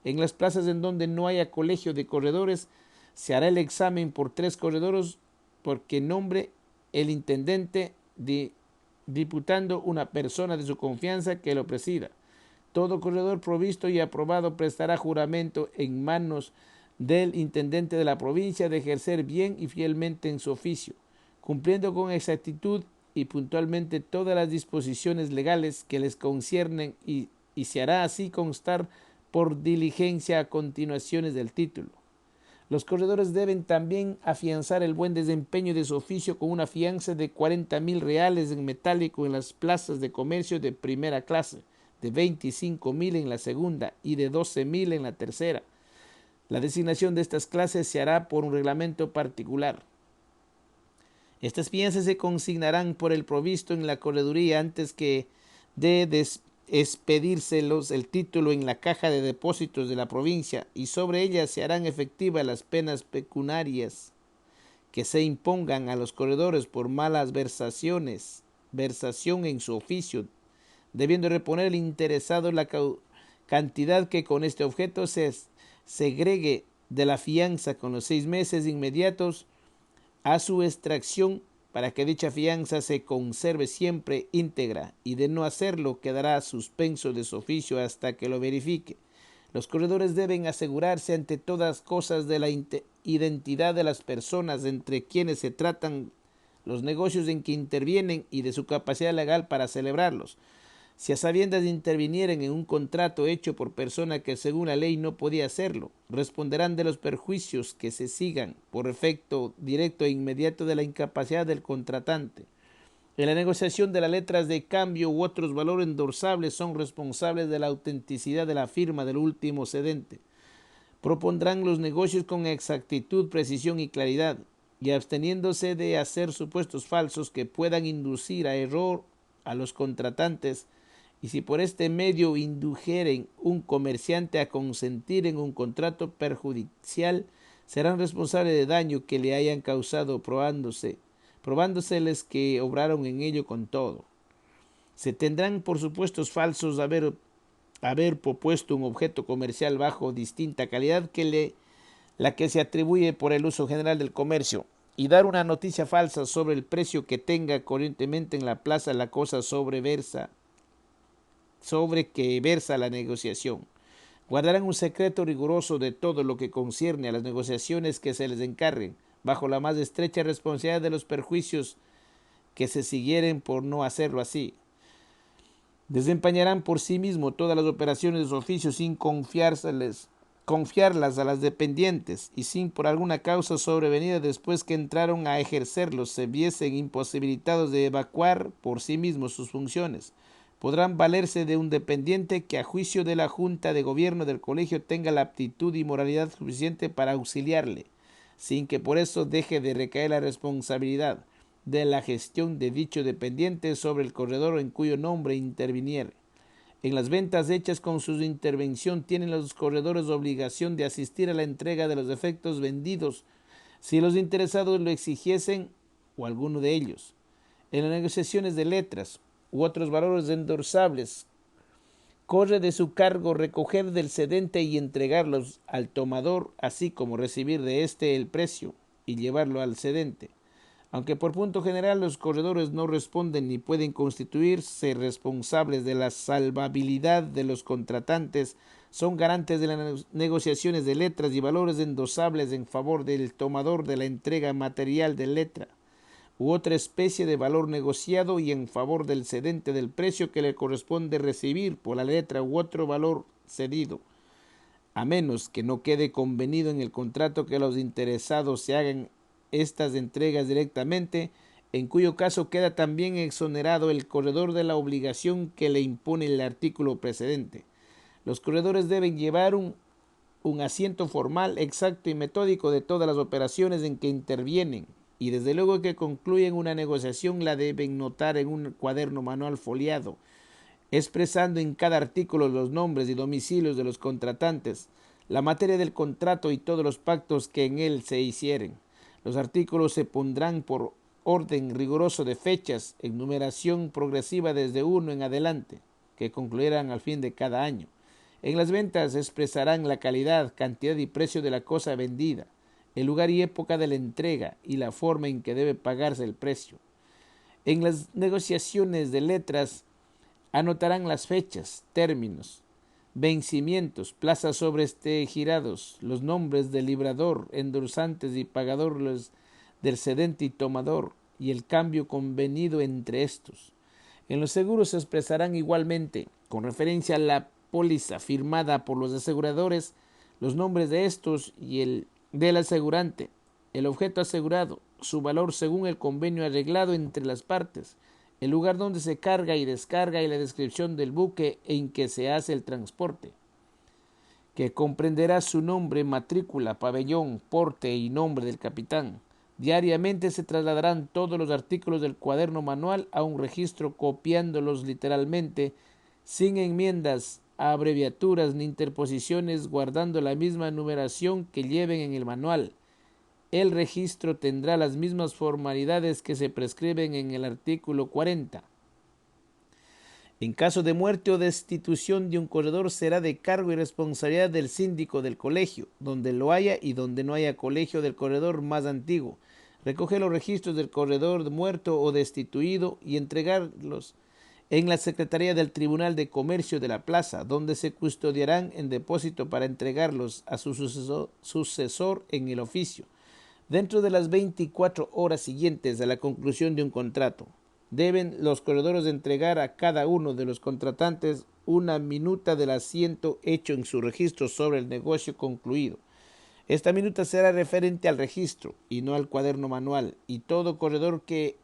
En las plazas en donde no haya colegio de corredores, se hará el examen por 3 corredores porque nombre el intendente diputando una persona de su confianza que lo presida. Todo corredor provisto y aprobado prestará juramento en manos del intendente de la provincia de ejercer bien y fielmente en su oficio. cumpliendo con exactitud y puntualmente todas las disposiciones legales que les conciernen y se hará así constar por diligencia a continuaciones del título. Los corredores deben también afianzar el buen desempeño de su oficio con una fianza de 40,000 reales en metálico en las plazas de comercio de primera clase, de 25,000 en la segunda y de 12,000 en la tercera. La designación de estas clases se hará por un reglamento particular. Estas fianzas se consignarán por el provisto en la correduría antes que de expedírselos el título en la caja de depósitos de la provincia, y sobre ellas se harán efectivas las penas pecuniarias que se impongan a los corredores por malas versación en su oficio, debiendo reponer el interesado la cantidad que con este objeto se segregue de la fianza con los 6 meses inmediatos a su extracción, para que dicha fianza se conserve siempre íntegra, y de no hacerlo quedará suspenso de su oficio hasta que lo verifique. Los corredores deben asegurarse ante todas cosas de la identidad de las personas entre quienes se tratan los negocios en que intervienen y de su capacidad legal para celebrarlos. Si a sabiendas intervinieren en un contrato hecho por persona que según la ley no podía hacerlo, responderán de los perjuicios que se sigan por efecto directo e inmediato de la incapacidad del contratante. En la negociación de las letras de cambio u otros valores endorsables son responsables de la autenticidad de la firma del último cedente. Propondrán los negocios con exactitud, precisión y claridad, y absteniéndose de hacer supuestos falsos que puedan inducir a error a los contratantes, y si por este medio indujeren un comerciante a consentir en un contrato perjudicial, serán responsables de daño que le hayan causado probándoseles que obraron en ello con todo. Se tendrán por supuestos falsos haber propuesto un objeto comercial bajo distinta calidad que la que se atribuye por el uso general del comercio, y dar una noticia falsa sobre el precio que tenga corrientemente en la plaza la cosa sobre que versa la negociación. Guardarán un secreto riguroso de todo lo que concierne a las negociaciones que se les encarguen, bajo la más estrecha responsabilidad de los perjuicios que se siguieren por no hacerlo así. Desempeñarán por sí mismo todas las operaciones de su oficio sin confiarlas a las dependientes, y sin por alguna causa sobrevenida después que entraron a ejercerlos se viesen imposibilitados de evacuar por sí mismos sus funciones. Podrán valerse de un dependiente que a juicio de la Junta de Gobierno del colegio tenga la aptitud y moralidad suficiente para auxiliarle, sin que por eso deje de recaer la responsabilidad de la gestión de dicho dependiente sobre el corredor en cuyo nombre interviniere. En las ventas hechas con su intervención tienen los corredores obligación de asistir a la entrega de los efectos vendidos si los interesados lo exigiesen o alguno de ellos. En las negociaciones de letras u otros valores endorsables, corre de su cargo recoger del cedente y entregarlos al tomador, así como recibir de éste el precio y llevarlo al cedente. Aunque por punto general los corredores no responden ni pueden constituirse responsables de la salvabilidad de los contratantes, son garantes de las negociaciones de letras y valores endosables en favor del tomador de la entrega material de letra u otra especie de valor negociado, y en favor del cedente del precio que le corresponde recibir por la letra u otro valor cedido, a menos que no quede convenido en el contrato que los interesados se hagan estas entregas directamente, en cuyo caso queda también exonerado el corredor de la obligación que le impone el artículo precedente. Los corredores deben llevar un asiento formal, exacto y metódico de todas las operaciones en que intervienen, y desde luego que concluyen una negociación la deben notar en un cuaderno manual foliado, expresando en cada artículo los nombres y domicilios de los contratantes, la materia del contrato y todos los pactos que en él se hicieren. Los artículos se pondrán por orden riguroso de fechas, en numeración progresiva desde 1 en adelante, que concluirán al fin de cada año. En las ventas expresarán la calidad, cantidad y precio de la cosa vendida, el lugar y época de la entrega y la forma en que debe pagarse el precio. En las negociaciones de letras anotarán las fechas, términos, vencimientos, plazas sobregirados, los nombres del librador, endorsantes y pagadores del cedente y tomador, y el cambio convenido entre estos. En los seguros se expresarán igualmente, con referencia a la póliza firmada por los aseguradores, los nombres de estos y el del asegurante, el objeto asegurado, su valor según el convenio arreglado entre las partes, el lugar donde se carga y descarga y la descripción del buque en que se hace el transporte, que comprenderá su nombre, matrícula, pabellón, porte y nombre del capitán. Diariamente se trasladarán todos los artículos del cuaderno manual a un registro copiándolos literalmente, sin enmiendas, abreviaturas ni interposiciones, guardando la misma numeración que lleven en el manual. El registro tendrá las mismas formalidades que se prescriben en el artículo 40. En caso de muerte o destitución de un corredor será de cargo y responsabilidad del síndico del colegio, donde lo haya y donde no haya colegio del corredor más antiguo, recoger los registros del corredor muerto o destituido y entregarlos en la Secretaría del Tribunal de Comercio de la Plaza, donde se custodiarán en depósito para entregarlos a su sucesor en el oficio, dentro de las 24 horas siguientes a la conclusión de un contrato. Deben los corredores entregar a cada uno de los contratantes una minuta del asiento hecho en su registro sobre el negocio concluido. Esta minuta será referente al registro y no al cuaderno manual, y todo corredor que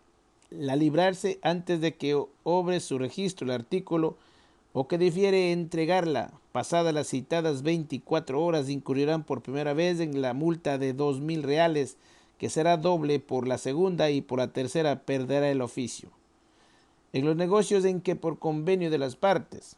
la librarse antes de que obre su registro el artículo o que difiere entregarla pasadas las citadas 24 horas incurrirán por primera vez en la multa de 2.000 reales, que será doble por la segunda y por la tercera perderá el oficio. En los negocios en que por convenio de las partes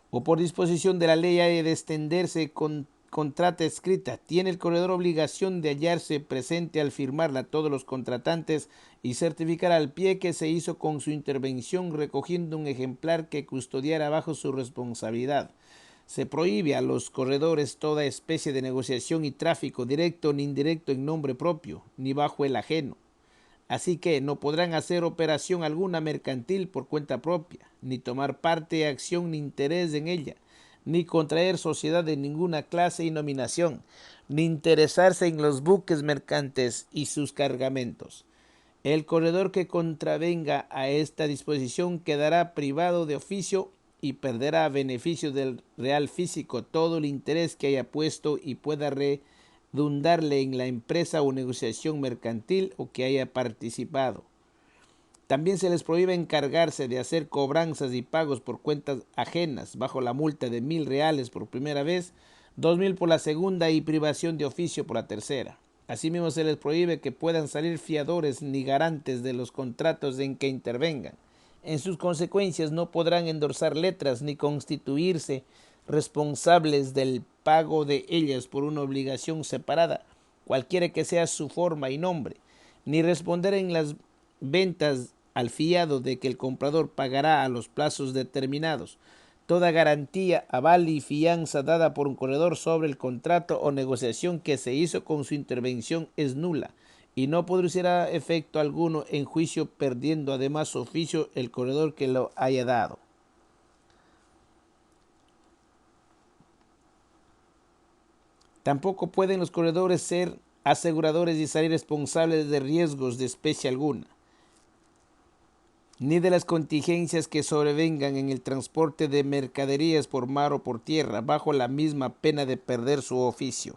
o por disposición de la ley haya de extenderse con contrata escrita, tiene el corredor obligación de hallarse presente al firmarla todos los contratantes y certificar al pie que se hizo con su intervención, recogiendo un ejemplar que custodiara bajo su responsabilidad. Se prohíbe a los corredores toda especie de negociación y tráfico directo ni indirecto en nombre propio, ni bajo el ajeno. Así que no podrán hacer operación alguna mercantil por cuenta propia, ni tomar parte, acción ni interés en ella, ni contraer sociedad de ninguna clase y nominación, ni interesarse en los buques mercantes y sus cargamentos. El corredor que contravenga a esta disposición quedará privado de oficio y perderá a beneficio del real físico todo el interés que haya puesto y pueda redundarle en la empresa o negociación mercantil o que haya participado. También se les prohíbe encargarse de hacer cobranzas y pagos por cuentas ajenas bajo la multa de 1.000 reales por primera vez, 2.000 por la segunda y privación de oficio por la tercera. Asimismo se les prohíbe que puedan salir fiadores ni garantes de los contratos en que intervengan. En sus consecuencias no podrán endorsar letras ni constituirse responsables del pago de ellas por una obligación separada, cualquiera que sea su forma y nombre, ni responder en las ventas al fiado de que el comprador pagará a los plazos determinados. Toda garantía, aval y fianza dada por un corredor sobre el contrato o negociación que se hizo con su intervención es nula y no producirá efecto alguno en juicio, perdiendo además su oficio el corredor que lo haya dado. Tampoco pueden los corredores ser aseguradores y salir responsables de riesgos de especie alguna, ni de las contingencias que sobrevengan en el transporte de mercaderías por mar o por tierra, bajo la misma pena de perder su oficio.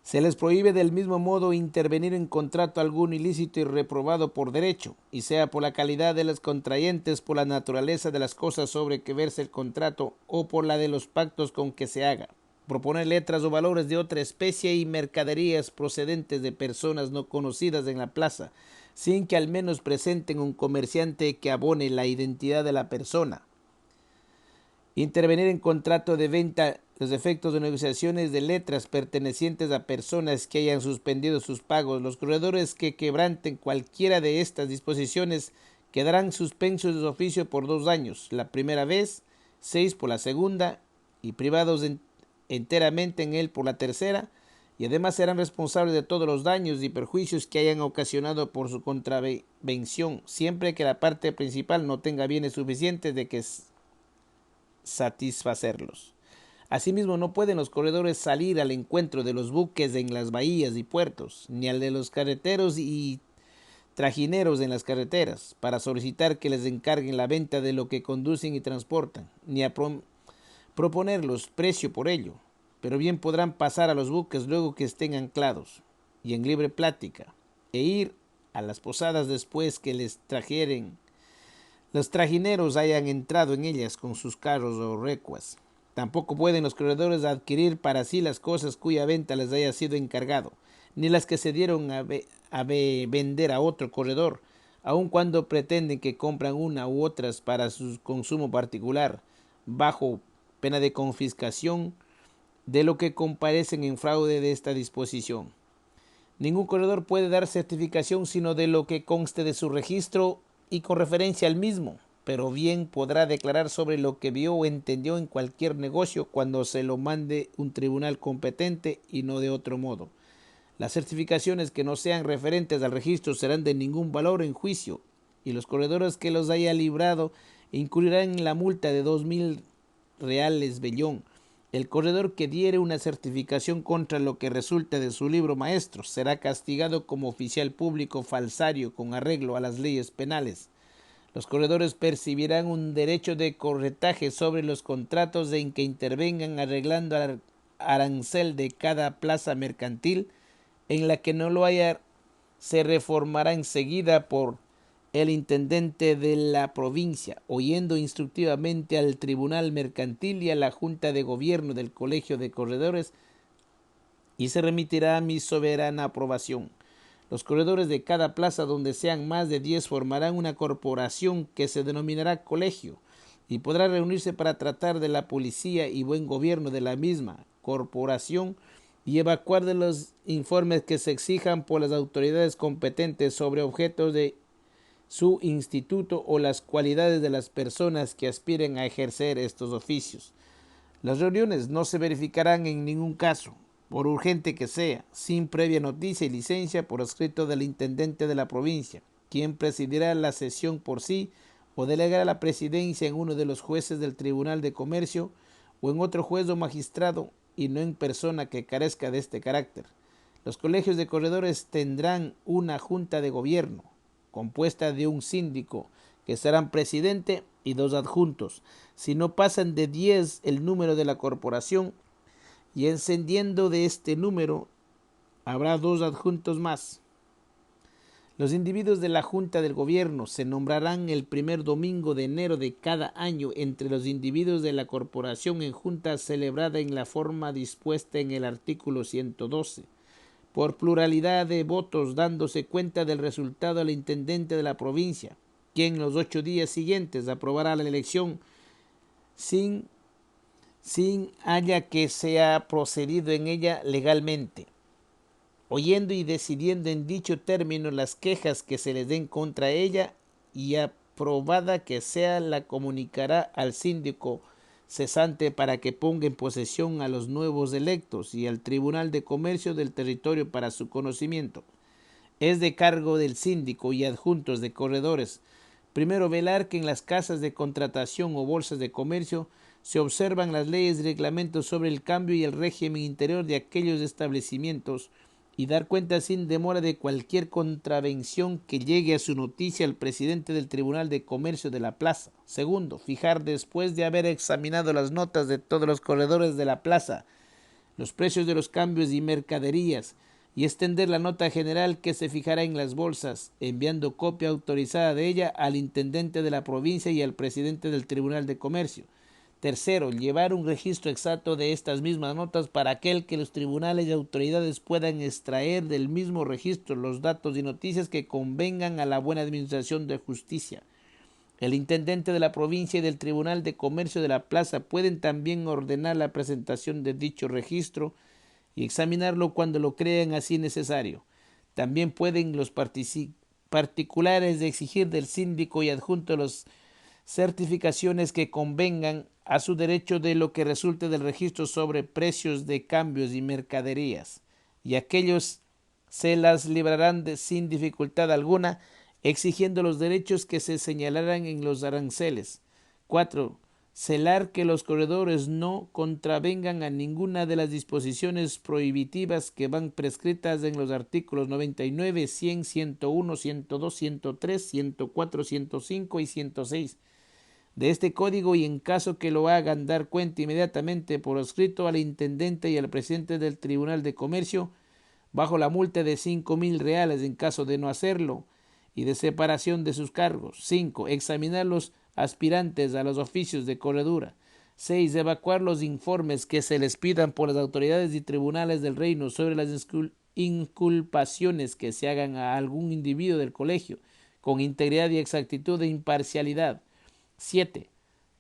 Se les prohíbe del mismo modo intervenir en contrato alguno ilícito y reprobado por derecho, y sea por la calidad de los contrayentes, por la naturaleza de las cosas sobre que verse el contrato o por la de los pactos con que se haga. Proponer letras o valores de otra especie y mercaderías procedentes de personas no conocidas en la plaza, sin que al menos presenten un comerciante que abone la identidad de la persona. Intervenir en contrato de venta los efectos de negociaciones de letras pertenecientes a personas que hayan suspendido sus pagos. Los corredores que quebranten cualquiera de estas disposiciones quedarán suspensos de su oficio por 2 años, la primera vez, 6 por la segunda y privados enteramente en él por la tercera, y además serán responsables de todos los daños y perjuicios que hayan ocasionado por su contravención, siempre que la parte principal no tenga bienes suficientes de que satisfacerlos. Asimismo, no pueden los corredores salir al encuentro de los buques en las bahías y puertos, ni al de los carreteros y trajineros en las carreteras, para solicitar que les encarguen la venta de lo que conducen y transportan, ni a proponerlos precio por ello, pero bien podrán pasar a los buques luego que estén anclados, y en libre plática, e ir a las posadas después que los trajineros hayan entrado en ellas con sus carros o recuas. Tampoco pueden los corredores adquirir para sí las cosas cuya venta les haya sido encargado, ni las que se dieron a vender a otro corredor, aun cuando pretenden que compran una u otras para su consumo particular, bajo pena de confiscación de lo que comparecen en fraude de esta disposición. Ningún corredor puede dar certificación sino de lo que conste de su registro y con referencia al mismo, pero bien podrá declarar sobre lo que vio o entendió en cualquier negocio cuando se lo mande un tribunal competente y no de otro modo. Las certificaciones que no sean referentes al registro serán de ningún valor en juicio, y los corredores que los haya librado incurrirán en la multa de 2.000 reales vellón. El corredor que diere una certificación contra lo que resulte de su libro maestro será castigado como oficial público falsario con arreglo a las leyes penales. Los corredores percibirán un derecho de corretaje sobre los contratos en que intervengan arreglando el arancel de cada plaza mercantil en la que no lo haya. Se reformará enseguida por el intendente de la provincia, oyendo instructivamente al tribunal mercantil y a la junta de gobierno del colegio de corredores, y se remitirá a mi soberana aprobación. Los corredores de cada plaza donde sean más de 10 formarán una corporación que se denominará colegio y podrá reunirse para tratar de la policía y buen gobierno de la misma corporación y evacuar de los informes que se exijan por las autoridades competentes sobre objetos de su instituto o las cualidades de las personas que aspiren a ejercer estos oficios. Las reuniones no se verificarán en ningún caso, por urgente que sea, sin previa noticia y licencia por escrito del intendente de la provincia, quien presidirá la sesión por sí o delegará la presidencia en uno de los jueces del Tribunal de Comercio o en otro juez o magistrado y no en persona que carezca de este carácter. Los colegios de corredores tendrán una junta de gobierno, compuesta de un síndico, que serán presidente y 2 adjuntos. Si no pasan de 10 el número de la corporación, y encendiendo de este número, habrá 2 adjuntos más. Los individuos de la Junta del Gobierno se nombrarán el primer domingo de enero de cada año entre los individuos de la corporación en junta celebrada en la forma dispuesta en el artículo 112. Por pluralidad de votos, dándose cuenta del resultado al intendente de la provincia, quien en los 8 días siguientes aprobará la elección sin haya que sea procedido en ella legalmente, oyendo y decidiendo en dicho término las quejas que se les den contra ella, y aprobada que sea la comunicará al síndico cesante para que ponga en posesión a los nuevos electos y al Tribunal de Comercio del territorio para su conocimiento. Es de cargo del síndico y adjuntos de corredores, primero, velar que en las casas de contratación o bolsas de comercio se observan las leyes y reglamentos sobre el cambio y el régimen interior de aquellos establecimientos, y dar cuenta sin demora de cualquier contravención que llegue a su noticia al presidente del Tribunal de Comercio de la plaza. Segundo, fijar, después de haber examinado las notas de todos los corredores de la plaza, los precios de los cambios y mercaderías, y extender la nota general que se fijará en las bolsas, enviando copia autorizada de ella al intendente de la provincia y al presidente del Tribunal de Comercio. Tercero, llevar un registro exacto de estas mismas notas para aquel que los tribunales y autoridades puedan extraer del mismo registro los datos y noticias que convengan a la buena administración de justicia. El intendente de la provincia y del Tribunal de Comercio de la plaza pueden también ordenar la presentación de dicho registro y examinarlo cuando lo crean así necesario. También pueden los particulares exigir del síndico y adjunto las certificaciones que convengan a su derecho de lo que resulte del registro sobre precios de cambios y mercaderías, y aquellos se las librarán sin dificultad alguna, exigiendo los derechos que se señalarán en los aranceles. 4. celar que los corredores no contravengan a ninguna de las disposiciones prohibitivas que van prescritas en los artículos 99, 100, 101, 102, 103, 104, 105 y 106 de este código, y en caso que lo hagan, dar cuenta inmediatamente por escrito al intendente y al presidente del Tribunal de Comercio, bajo la multa de 5,000 reales en caso de no hacerlo, y de separación de sus cargos. 5. Examinar los aspirantes a los oficios de corredura. 6. Evacuar los informes que se les pidan por las autoridades y tribunales del reino sobre las inculpaciones que se hagan a algún individuo del colegio, con integridad y exactitud e imparcialidad. 7.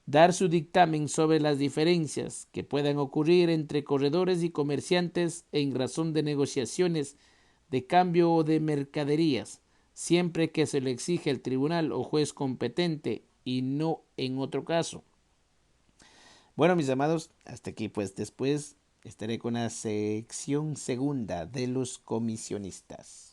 Dar su dictamen sobre las diferencias que puedan ocurrir entre corredores y comerciantes en razón de negociaciones de cambio o de mercaderías, siempre que se le exige el tribunal o juez competente y no en otro caso. Bueno, mis amados, hasta aquí pues después estaré con la sección segunda de los comisionistas.